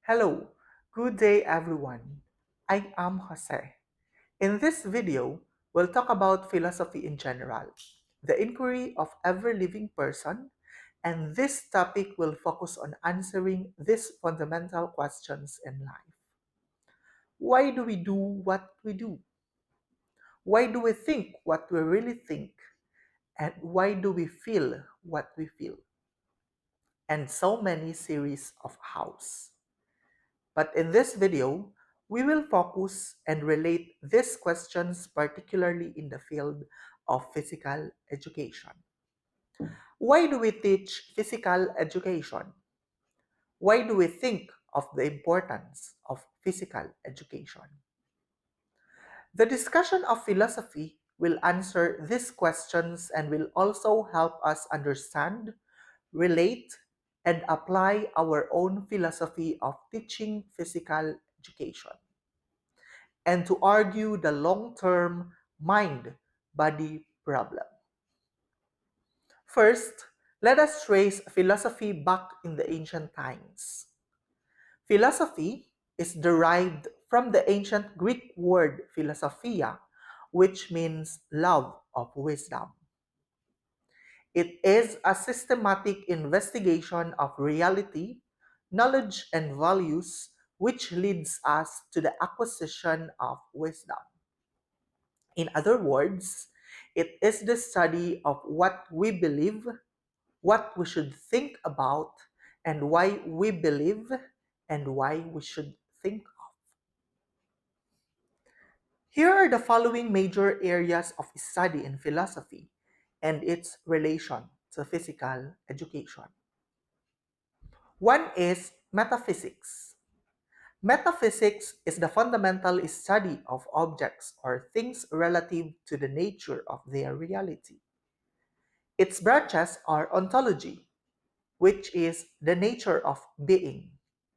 Hello, good day everyone. I am Jose. In this video, we'll talk about philosophy in general, the inquiry of every living person, and this topic will focus on answering these fundamental questions in life. Why do we do what we do? Why do we think what we really think? And why do we feel what we feel? And so many series of hows. But in this video, we will focus and relate these questions particularly in the field of physical education. Why do we teach physical education? Why do we think of the importance of physical education? The discussion of philosophy will answer these questions and will also help us understand, relate, and apply our own philosophy of teaching physical education, and to argue the long-term mind-body problem. First, let us trace philosophy back in the ancient times. Philosophy is derived from the ancient Greek word philosophia, which means love of wisdom. It is a systematic investigation of reality, knowledge, and values which leads us to the acquisition of wisdom. In other words, it is the study of what we believe, what we should think about, and why we believe and why we should think of. Here are the following major areas of study in philosophy and its relation to physical education. One is metaphysics. Metaphysics is the fundamental study of objects or things relative to the nature of their reality. Its branches are ontology, which is the nature of being,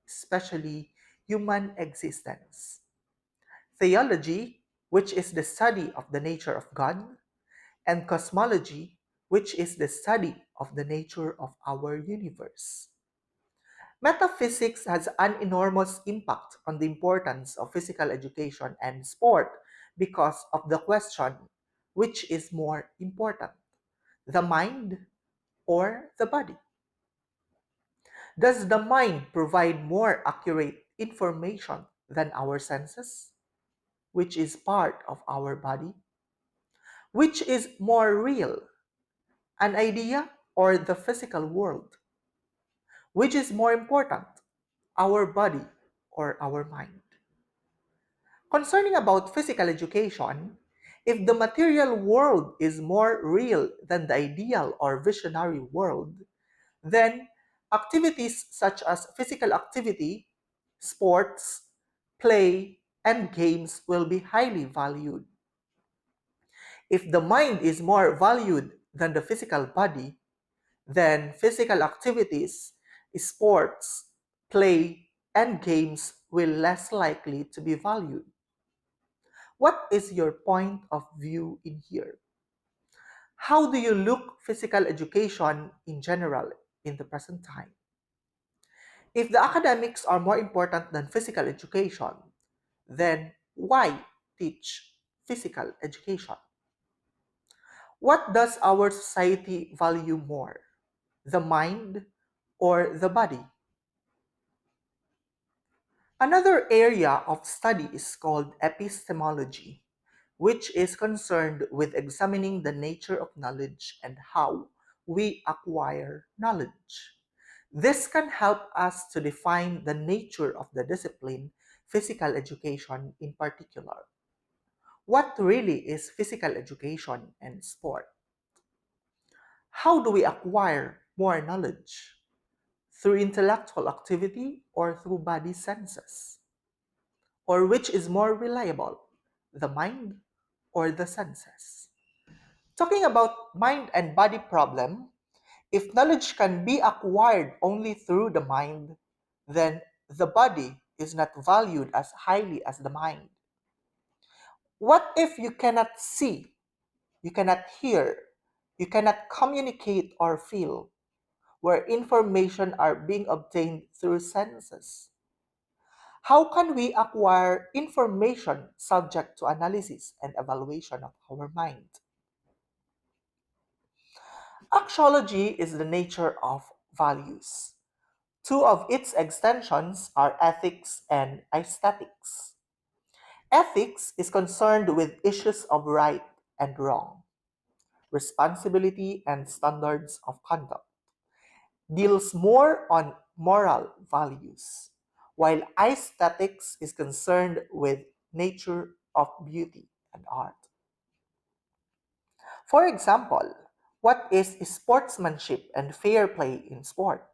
especially human existence; theology, which is the study of the nature of God; and cosmology, which is the study of the nature of our universe. Metaphysics has an enormous impact on the importance of physical education and sport because of the question, which is more important, the mind or the body? Does the mind provide more accurate information than our senses, which is part of our body? Which is more real, an idea or the physical world? Which is more important, our body or our mind? Concerning about physical education, if the material world is more real than the ideal or visionary world, then activities such as physical activity, sports, play, and games will be highly valued. If the mind is more valued than the physical body, then physical activities, sports, play, and games will less likely to be valued. What is your point of view in here? How do you look physical education in general in the present time? If the academics are more important than physical education, then why teach physical education? What does our society value more, the mind or the body? Another area of study is called epistemology, which is concerned with examining the nature of knowledge and how we acquire knowledge. This can help us to define the nature of the discipline, physical education in particular. What really is physical education and sport? How do we acquire more knowledge? Through intellectual activity or through body senses? Or which is more reliable, the mind or the senses? Talking about mind and body problem, if knowledge can be acquired only through the mind, then the body is not valued as highly as the mind. What if you cannot see, you cannot hear, you cannot communicate or feel, where information are being obtained through senses? How can we acquire information subject to analysis and evaluation of our mind? Axiology is the nature of values. Two of its extensions are ethics and aesthetics. Ethics is concerned with issues of right and wrong, responsibility and standards of conduct, deals more on moral values, while aesthetics is concerned with nature of beauty and art. For example, what is sportsmanship and fair play in sport?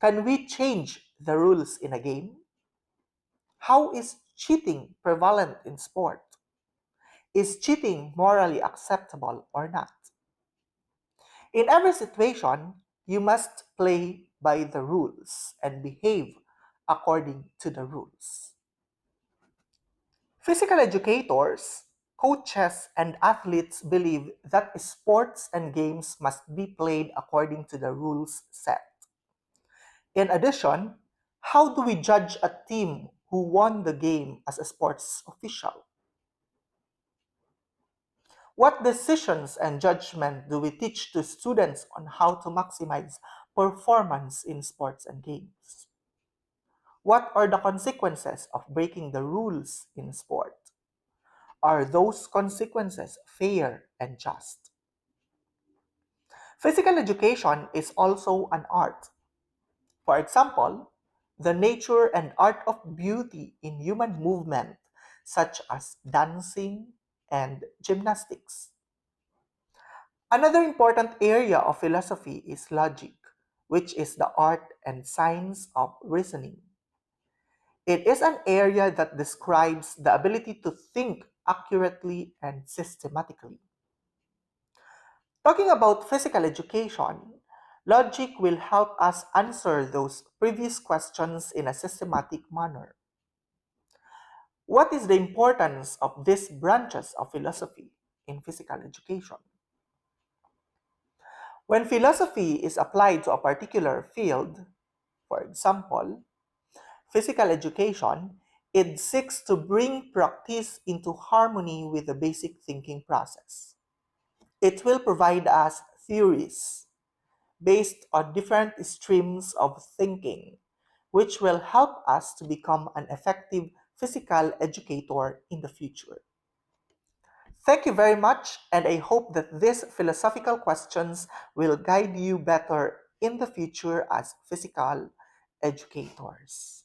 Can we change the rules in a game? How is cheating prevalent in sport? Is cheating morally acceptable or not? In every situation, you must play by the rules and behave according to the rules. Physical educators, coaches, and athletes believe that sports and games must be played according to the rules set. In addition, how do we judge a team who won the game as a sports official? What decisions and judgment do we teach to students on how to maximize performance in sports and games? What are the consequences of breaking the rules in sport? Are those consequences fair and just? Physical education is also an art. For example, the nature and art of beauty in human movement, such as dancing and gymnastics. Another important area of philosophy is logic, which is the art and science of reasoning. It is an area that describes the ability to think accurately and systematically. Talking about physical education, logic will help us answer those previous questions in a systematic manner. What is the importance of these branches of philosophy in physical education? When philosophy is applied to a particular field, for example, physical education, it seeks to bring practice into harmony with the basic thinking process. It will provide us theories based on different streams of thinking, which will help us to become an effective physical educator in the future. Thank you very much, and I hope that these philosophical questions will guide you better in the future as physical educators.